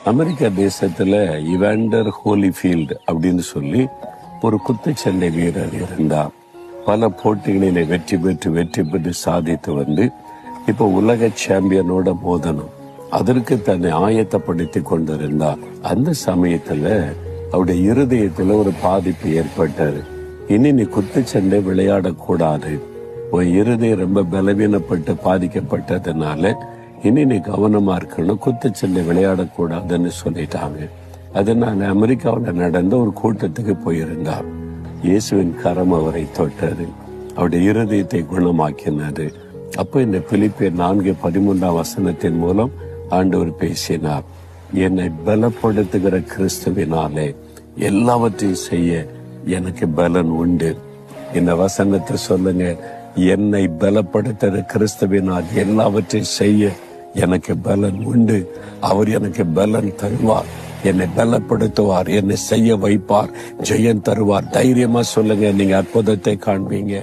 America தேசத்துல இவாண்டர் ஹோலிஃபீல்ட் அப்படின்னு சொல்லி ஒரு குத்துச்சண்டை வீரர் இருந்தார். பல போட்டிகளிலே வெற்றி பெற்று சாதித்து வந்து இப்ப உலக சாம்பியனோட மோதனம் அதற்கு தன்னை ஆயத்தப்படுத்தி கொண்டிருந்தார். அந்த சமயத்துல அவருடைய இருதயத்துல ஒரு பாதிப்பு ஏற்பட்டாரு. இனி நீ குத்துச்சண்டை விளையாடக்கூடாது, உன் இருதயம் ரொம்ப பலவீனப்பட்டு பாதிக்கப்பட்டதுனால இனி நீ கவனமா இருக்கணும், குத்துச்சண்டை விளையாடக்கூடாதுன்னு சொல்லிட்டாங்க. அதனால அமெரிக்காவில் நடந்த ஒரு கூட்டத்துக்கு போயிருந்தார். இயேசுவின் கரம் அவரை தொட்டது, அவருடைய இருதயத்தை குணமாக்கினது. அப்போ இந்த பிலிப்பியர் 4:13 மூலம் ஆண்டவர் பேசினார். என்னை பலப்படுத்துகிற கிறிஸ்துவினாலே எல்லாவற்றையும் செய்ய எனக்கு பலன் உண்டு. இந்த வசனத்தை சொல்லுங்க, என்னை பலப்படுத்துகிற கிறிஸ்துவினால் எல்லாவற்றையும் செய்ய எனக்கு பலன் உண்டு. அவர் எனக்கு பலன் தருவார், என்னை பலப்படுத்துவார், என்னை செய்ய வைப்பார், ஜெயம் தருவார். தைரியமா சொல்லுங்க, நீங்க அற்புதத்தை காண்பீங்க.